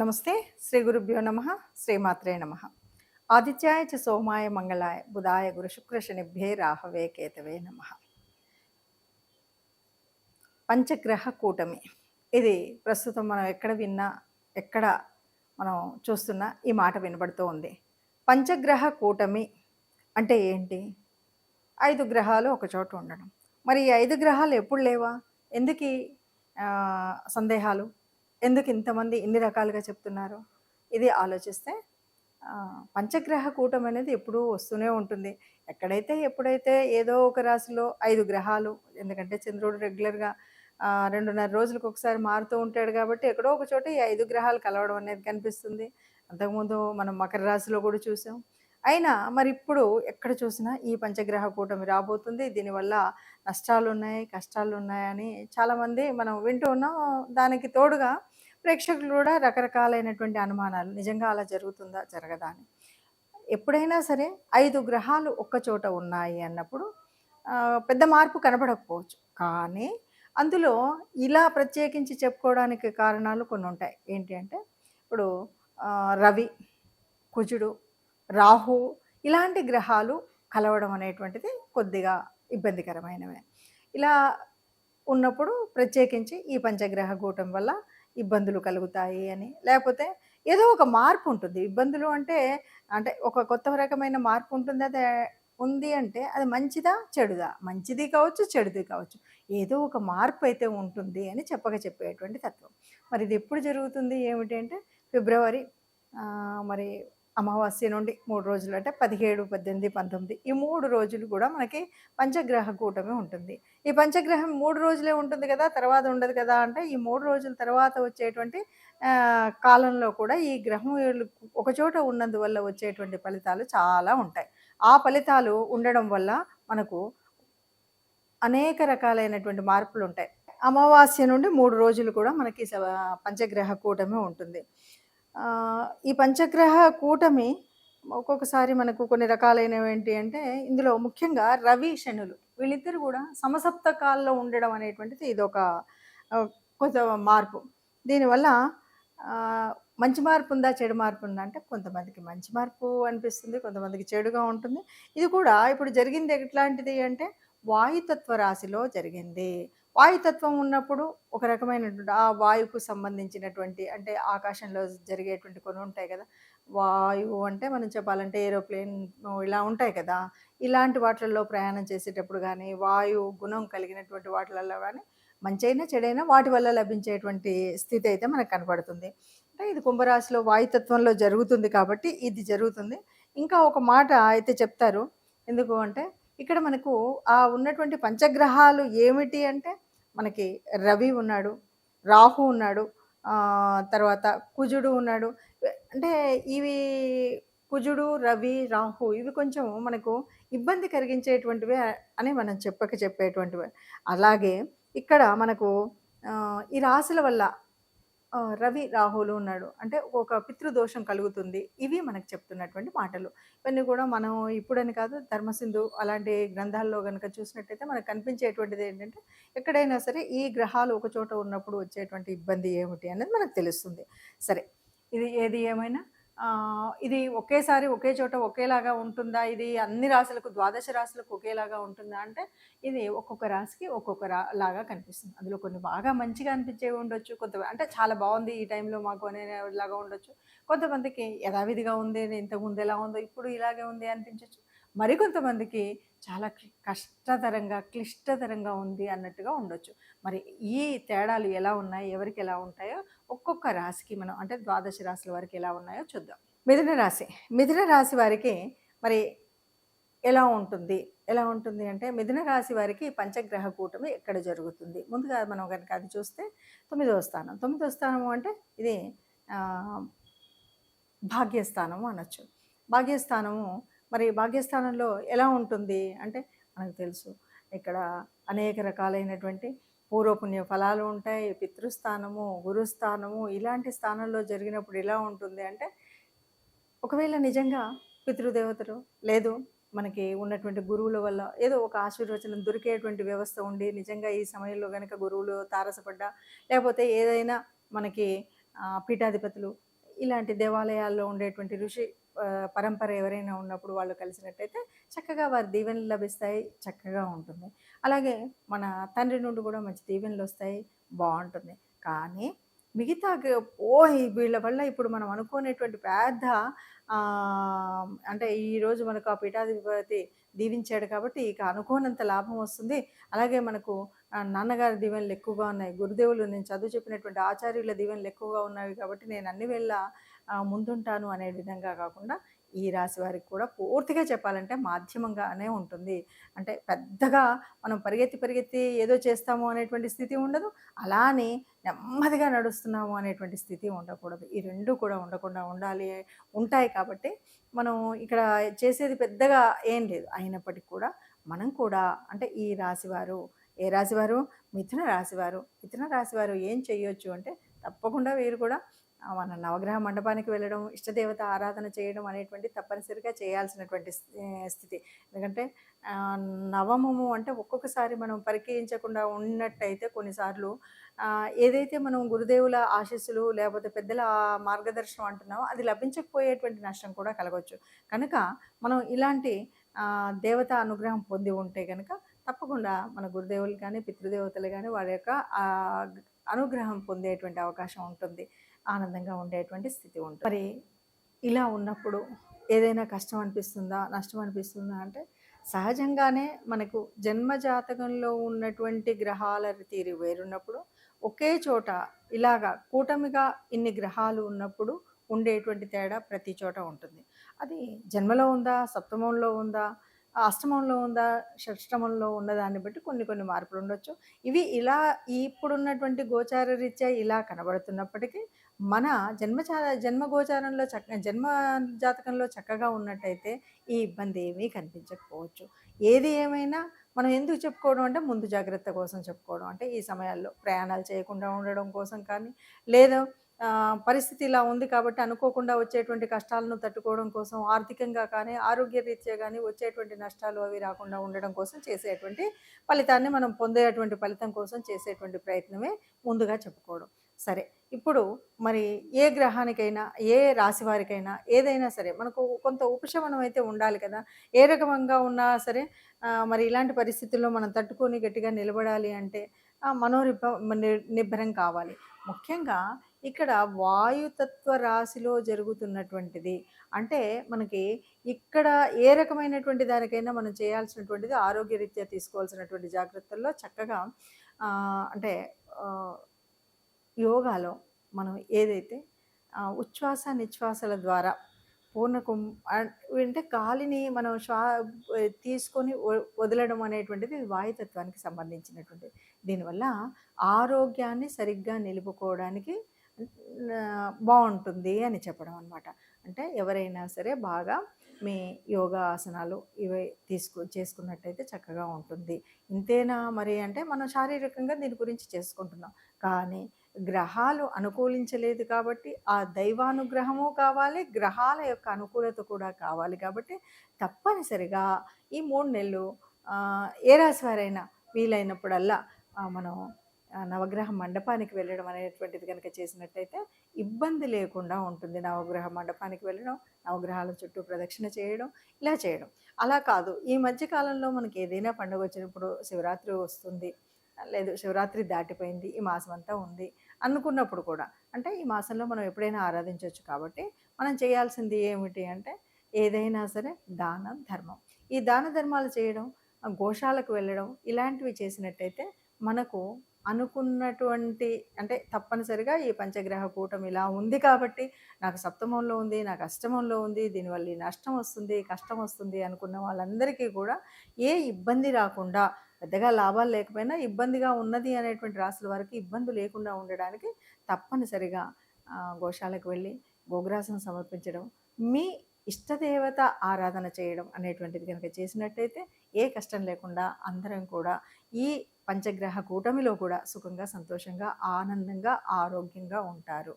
నమస్తే. శ్రీ గురుభ్యో నమ. శ్రీమాత్రే నమ. ఆదిత్యాయ చ సోమాయ మంగళాయ బుధాయ గురు శుక్ర శనిభ్యే రాహవే కేతవే నమ. పంచగ్రహ కూటమి ఇది ప్రస్తుతం మనం ఎక్కడ విన్నా, ఎక్కడ మనం చూస్తున్నా ఈ మాట వినబడుతూ ఉంది. పంచగ్రహ కూటమి అంటే ఏంటి? 5 గ్రహాలు ఒక చోట ఉండడం. మరి ఈ 5 గ్రహాలు ఎప్పుడు లేవా? ఎందుకీ సందేహాలు? ఎందుకు ఇంతమంది ఇన్ని రకాలుగా చెప్తున్నారు? ఇది ఆలోచిస్తే పంచగ్రహ కూటమి అనేది ఎప్పుడూ వస్తూనే ఉంటుంది. ఎక్కడైతే ఎప్పుడైతే ఏదో ఒక రాశిలో 5 గ్రహాలు, ఎందుకంటే చంద్రుడు రెగ్యులర్‌గా 2.5 రోజులకు ఒకసారి మారుతూ ఉంటాడు కాబట్టి ఎక్కడో ఒక చోట ఈ 5 గ్రహాలు కలవడం అనేది కనిపిస్తుంది. అంతకుముందు మనం మకర రాశిలో కూడా చూసాం. అయినా మరి ఇప్పుడు ఎక్కడ చూసినా ఈ పంచగ్రహ కూటమి రాబోతుంది. దీనివల్ల నష్టాలున్నాయి, కష్టాలున్నాయని చాలామంది మనం వింటూ ఉన్నాం. దానికి తోడుగా ప్రేక్షకులు కూడా రకరకాలైనటువంటి అనుమానాలు, నిజంగా అలా జరుగుతుందా, జరగదా అని. ఎప్పుడైనా సరే 5 గ్రహాలు ఒక్క చోట ఉన్నాయి అన్నప్పుడు పెద్ద మార్పు కనపడకపోవచ్చు. కానీ అందులో ఇలా ప్రత్యేకించి చెప్పుకోవడానికి కారణాలు కొన్ని ఉంటాయి. ఏంటి అంటే ఇప్పుడు రవి, కుజుడు, రాహు ఇలాంటి గ్రహాలు కలవడం అనేటువంటిది కొద్దిగా ఇబ్బందికరమైనవే. ఇలా ఉన్నప్పుడు ప్రత్యేకించి ఈ పంచగ్రహ కూటమి వల్ల ఇబ్బందులు కలుగుతాయి అని, లేకపోతే ఏదో ఒక మార్పు ఉంటుంది. ఇబ్బందులు అంటే అంటే ఒక కొత్త రకమైన మార్పు ఉంటుంది. అది ఉంది అంటే అది మంచిదా, చెడుదా? మంచిది కావచ్చు, చెడుది కావచ్చు. ఏదో ఒక మార్పు అయితే ఉంటుంది అని చెప్పేటువంటి తత్వం. మరి ఇది ఎప్పుడు జరుగుతుంది ఏమిటి అంటే ఫిబ్రవరి మరి అమావాస్య నుండి 3 రోజులు అంటే 17, 18, 19 ఈ 3 రోజులు కూడా మనకి పంచగ్రహ కూటమి ఉంటుంది. ఈ పంచగ్రహం 3 రోజులే ఉంటుంది కదా, తర్వాత ఉండదు కదా అంటే ఈ 3 రోజుల తర్వాత వచ్చేటువంటి కాలంలో కూడా ఈ గ్రహం ఒకచోట ఉన్నందువల్ల వచ్చేటువంటి ఫలితాలు చాలా ఉంటాయి. ఆ ఫలితాలు ఉండడం వల్ల మనకు అనేక రకాలైనటువంటి మార్పులు ఉంటాయి. అమావాస్య నుండి 3 రోజులు కూడా మనకి పంచగ్రహ కూటమి ఉంటుంది. ఈ పంచగ్రహ కూటమి ఒక్కొక్కసారి మనకు కొన్ని రకాలైనవి ఏంటి అంటే ఇందులో ముఖ్యంగా రవి, శనులు వీళ్ళిద్దరు కూడా సమసప్తకాల్లో ఉండడం అనేటువంటిది ఇదొక కొంత మార్పు. దీనివల్ల మంచి మార్పు ఉందా, చెడు మార్పు ఉందా అంటే కొంతమందికి మంచి మార్పు అనిపిస్తుంది, కొంతమందికి చెడుగా ఉంటుంది. ఇది కూడా ఇప్పుడు జరిగింది ఎట్లాంటిది అంటే వాయుతత్వ రాశిలో జరిగింది. వాయుతత్వం ఉన్నప్పుడు ఒక రకమైనటువంటి ఆ వాయువుకు సంబంధించినటువంటి అంటే ఆకాశంలో జరిగేటువంటి కొన్ని ఉంటాయి కదా. వాయువు అంటే మనం చెప్పాలంటే ఏరోప్లేన్ ఇలా ఉంటాయి కదా. ఇలాంటి వాటిల్లో ప్రయాణం చేసేటప్పుడు కానీ, వాయు గుణం కలిగినటువంటి వాటిలలో కానీ మంచైనా చెడైనా వాటి వల్ల లభించేటువంటి స్థితి అయితే మనకు కనపడుతుంది. అంటే ఇది కుంభరాశిలో వాయుతత్వంలో జరుగుతుంది కాబట్టి ఇది జరుగుతుంది. ఇంకా ఒక మాట అయితే చెప్తారు. ఎందుకు అంటే ఇక్కడ మనకు ఉన్నటువంటి పంచగ్రహాలు ఏమిటి అంటే మనకి రవి ఉన్నాడు, రాహు ఉన్నాడు, తర్వాత కుజుడు ఉన్నాడు. అంటే ఇవి కుజుడు, రవి, రాహు ఇవి కొంచెం మనకు ఇబ్బంది కలిగించేటువంటివే అని మనం చెప్పేటువంటివే. అలాగే ఇక్కడ మనకు ఈ రాశుల వల్ల రవి, రాహులు ఉన్నాడు అంటే ఒక పితృదోషం కలుగుతుంది. ఇవి మనకు చెప్తున్నటువంటి మాటలు. ఇవన్నీ కూడా మనం ఇప్పుడని కాదు, ధర్మసింధు అలాంటి గ్రంథాల్లో గనుక చూసినట్టయితే మనకు కనిపించేటువంటిది ఏంటంటే ఎక్కడైనా సరే ఈ గ్రహాలు ఒక చోట ఉన్నప్పుడు వచ్చేటువంటి ఇబ్బంది ఏమిటి అనేది మనకు తెలుస్తుంది. సరే, ఇది ఏది ఏమైనా ఇది ఒకేసారి ఒకే చోట ఒకేలాగా ఉంటుందా? ఇది అన్ని రాశులకు, ద్వాదశ రాశులకు ఒకేలాగా ఉంటుందా అంటే ఇది ఒక్కొక్క రాశికి ఒక్కొక్క లాగా కనిపిస్తుంది. అందులో కొన్ని బాగా మంచిగా అనిపించేవి ఉండొచ్చు, అంటే చాలా బాగుంది ఈ టైంలో మాకు అనేలాగా ఉండొచ్చు. కొంతమందికి యథావిధిగా ఉంది, ఇంతకుముందు ఎలా ఉందో ఇప్పుడు ఇలాగే ఉంది అనిపించవచ్చు. మరికొంతమందికి చాలా కష్టతరంగా, క్లిష్టతరంగా ఉంది అన్నట్టుగా ఉండొచ్చు. మరి ఈ తేడాలు ఎలా ఉన్నాయి, ఎవరికి ఎలా ఉంటాయో ఒక్కొక్క రాశికి మనం అంటే ద్వాదశ రాశుల వారికి ఎలా ఉన్నాయో చూద్దాం. మిథున రాశి. మిథున రాశి వారికి మరి ఎలా ఉంటుంది? ఎలా ఉంటుంది అంటే మిథున రాశి వారికి పంచగ్రహ కూటమి ఎక్కడ జరుగుతుంది? ముందుగా మనం కనుక అది చూస్తే 9వ స్థానం. 9వ స్థానము అంటే ఇది భాగ్యస్థానము అనొచ్చు. భాగ్యస్థానము మరి భాగ్యస్థానంలో ఎలా ఉంటుంది అంటే మనకు తెలుసు ఇక్కడ అనేక రకాలైనటువంటి పూర్వపుణ్య ఫలాలు ఉంటాయి. పితృస్థానము, గురుస్థానము ఇలాంటి స్థానంలో జరిగినప్పుడు ఎలా ఉంటుంది అంటే ఒకవేళ నిజంగా పితృదేవతలు లేదు మనకి ఉన్నటువంటి గురువుల వల్ల ఏదో ఒక ఆశీర్వచనం దొరికేటువంటి వ్యవస్థ ఉండి నిజంగా ఈ సమయంలో కనుక గురువులు తారసపడ్డా, లేకపోతే ఏదైనా మనకి పీఠాధిపతులు ఇలాంటి దేవాలయాల్లో ఉండేటువంటి ఋషి పరంపర ఎవరైనా ఉన్నప్పుడు వాళ్ళు కలిసినట్టయితే చక్కగా వారి దీవెనలు లభిస్తాయి, చక్కగా ఉంటుంది. అలాగే మన తండ్రి నుండి కూడా మంచి దీవెనలొస్తాయి, బావుంటుంది. కానీ మిగతా వీళ్ళ వల్ల ఇప్పుడు మనం అనుకోనేటువంటి పెద్ద అంటే ఈరోజు మనకు ఆ పీఠాధిపతి దీవించాడు కాబట్టి ఇక అనుకోనంత లాభం వస్తుంది. అలాగే మనకు నాన్నగారి దీవెనలు ఎక్కువగా ఉన్నాయి. గురుదేవులు నేను చదువు చెప్పినటువంటి ఆచార్యుల దీవెనలు ఎక్కువగా ఉన్నాయి కాబట్టి నేను అన్ని వేళలా ముందుంటాను అనే విధంగా కాకుండా ఈ రాశి వారికి కూడా పూర్తిగా చెప్పాలంటే మాధ్యమంగానే ఉంటుంది. అంటే పెద్దగా మనం పరిగెత్తి ఏదో చేస్తాము అనేటువంటి స్థితి ఉండదు. అలా అని నెమ్మదిగా నడుస్తున్నాము అనేటువంటి స్థితి ఉండకూడదు. ఈ 2 కూడా ఉండకుండా ఉంటాయి కాబట్టి మనం ఇక్కడ చేసేది పెద్దగా ఏం లేదు. అయినప్పటికీ కూడా మనం కూడా అంటే ఈ రాశివారు ఏ రాశివారు? మిథున రాశివారు. మిథున రాశివారు ఏం చేయొచ్చు అంటే తప్పకుండా వీరు కూడా మన నవగ్రహ మండపానికి వెళ్ళడం, ఇష్టదేవత ఆరాధన చేయడం అనేటువంటిది తప్పనిసరిగా చేయాల్సినటువంటి స్థితి. ఎందుకంటే నవమము అంటే ఒక్కొక్కసారి మనం పరిచయించకుండా ఉన్నట్టయితే కొన్నిసార్లు ఏదైతే మనం గురుదేవుల ఆశీస్సులు లేకపోతే పెద్దల మార్గదర్శనం అంటున్నామో అది లభించకపోయేటువంటి నష్టం కూడా కలగవచ్చు. కనుక మనం ఇలాంటి దేవత అనుగ్రహం పొంది ఉంటే కనుక తప్పకుండా మన గురుదేవులు కానీ, పితృదేవతలు కానీ వారి యొక్క అనుగ్రహం పొందేటువంటి అవకాశం ఉంటుంది. ఆనందంగా ఉండేటువంటి స్థితి ఉంటుంది. మరి ఇలా ఉన్నప్పుడు ఏదైనా కష్టం అనిపిస్తుందా, నష్టం అనిపిస్తుందా అంటే సహజంగానే మనకు జన్మ జాతకంలో ఉన్నటువంటి గ్రహాల తీరు వేరున్నప్పుడు ఒకే చోట ఇలాగా కూటమిగా ఇన్ని గ్రహాలు ఉన్నప్పుడు ఉండేటువంటి తేడా ప్రతి చోట ఉంటుంది. అది జన్మలో ఉందా, సప్తమంలో ఉందా, అష్టమంలో ఉందా, షష్టమంలో ఉన్నదాన్ని బట్టి కొన్ని మార్పులు ఉండొచ్చు. ఇవి ఇలా ఇప్పుడున్నటువంటి గోచార రీత్యా ఇలా కనబడుతున్నప్పటికీ మన జన్మ గోచారంలో జన్మ జాతకంలో చక్కగా ఉన్నట్టయితే ఈ ఇబ్బంది ఏమీ కనిపించకపోవచ్చు. ఏది ఏమైనా మనం ఎందుకు చెప్పుకోవడం అంటే ముందు జాగ్రత్త కోసం చెప్పుకోవడం. అంటే ఈ సమయాల్లో ప్రయాణాలు చేయకుండా ఉండడం కోసం కానీ, లేదా పరిస్థితి ఇలా ఉంది కాబట్టి అనుకోకుండా వచ్చేటువంటి కష్టాలను తట్టుకోవడం కోసం ఆర్థికంగా కానీ, ఆరోగ్యరీత్యా కానీ వచ్చేటువంటి నష్టాలు అవి రాకుండా ఉండడం కోసం చేసేటువంటి ఫలితాన్ని మనం పొందేటువంటి ఫలితం కోసం చేసేటువంటి ప్రయత్నమే ముందుగా చెప్పుకోవడం. సరే, ఇప్పుడు మరి ఏ గ్రహానికైనా, ఏ రాశి వారికైనా ఏదైనా సరే మనకు కొంత ఉపశమనం అయితే ఉండాలి కదా! ఏ రకంగా ఉన్నా సరే మరి ఇలాంటి పరిస్థితుల్లో మనం తట్టుకొని గట్టిగా నిలబడాలి అంటే నిబ్బరం కావాలి. ముఖ్యంగా ఇక్కడ వాయుతత్వ రాశిలో జరుగుతున్నటువంటిది అంటే మనకి ఇక్కడ ఏ రకమైనటువంటి దానికైనా మనం చేయాల్సినటువంటిది ఆరోగ్యరీత్యా తీసుకోవాల్సినటువంటి జాగ్రత్తల్లో చక్కగా అంటే యోగాలో మనం ఏదైతే ఉచ్ఛ్వాస నిశ్వాసాల ద్వారా అంటే గాలిని మనం తీసుకొని వదలడం అనేటువంటిది వాయుతత్వానికి సంబంధించినటువంటిది. దీనివల్ల ఆరోగ్యాన్ని సరిగ్గా నిలుపుకోవడానికి బాగుంటుంది అని చెప్పడం అనమాట. అంటే ఎవరైనా సరే బాగా మీ యోగా ఆసనాలు ఇవి చేసుకున్నట్టయితే చక్కగా ఉంటుంది. ఇంతేనా మరి అంటే మనం శారీరకంగా దీని గురించి చేసుకుంటున్నాం. కానీ గ్రహాలు అనుకూలించలేదు కాబట్టి ఆ దైవానుగ్రహము కావాలి, గ్రహాల యొక్క అనుకూలత కూడా కావాలి కాబట్టి తప్పనిసరిగా ఈ 3 నెలలు ఏ రాశి వారైనా వీలైనప్పుడల్లా మనం నవగ్రహ మండపానికి వెళ్ళడం అనేటువంటిది కనుక చేసినట్టయితే ఇబ్బంది లేకుండా ఉంటుంది. నవగ్రహ మండపానికి వెళ్ళడం, నవగ్రహాల చుట్టూ ప్రదక్షిణ చేయడం, ఇలా చేయడం. అలా కాదు ఈ మధ్య కాలంలో మనకి ఏదైనా పండుగ వచ్చినప్పుడు శివరాత్రి వస్తుంది, లేదు శివరాత్రి దాటిపోయింది, ఈ మాసం అంతా ఉంది అనుకున్నప్పుడు కూడా అంటే ఈ మాసంలో మనం ఎప్పుడైనా ఆరాధించవచ్చు కాబట్టి మనం చేయాల్సింది ఏమిటి అంటే ఏదైనా సరే దానం, ధర్మం. ఈ దాన ధర్మాలు చేయడం, గోశాలకు వెళ్ళడం ఇలాంటివి చేసినట్టయితే మనకు అనుకున్నటువంటి అంటే తప్పనిసరిగా ఈ పంచగ్రహ కూటమి ఇలా ఉంది కాబట్టి నాకు సప్తమంలో ఉంది, నాకు అష్టమంలో ఉంది, దీనివల్ల ఈ నష్టం వస్తుంది, కష్టం వస్తుంది అనుకున్న వాళ్ళందరికీ కూడా ఏ ఇబ్బంది రాకుండా పెద్దగా లాభాలు లేకపోయినా ఇబ్బందిగా ఉన్నది అనేటువంటి రాసుల వారికి ఇబ్బంది లేకుండా ఉండడానికి తప్పనిసరిగా గోశాలకు వెళ్ళి గోగ్రాసం సమర్పించడం, మీ ఇష్టదేవత ఆరాధన చేయడం అనేటువంటిది కనుక చేసినట్టయితే ఏ కష్టం లేకుండా అందరం కూడా ఈ పంచగ్రహ కూటమిలో కూడా సుఖంగా, సంతోషంగా, ఆనందంగా, ఆరోగ్యంగా ఉంటారు.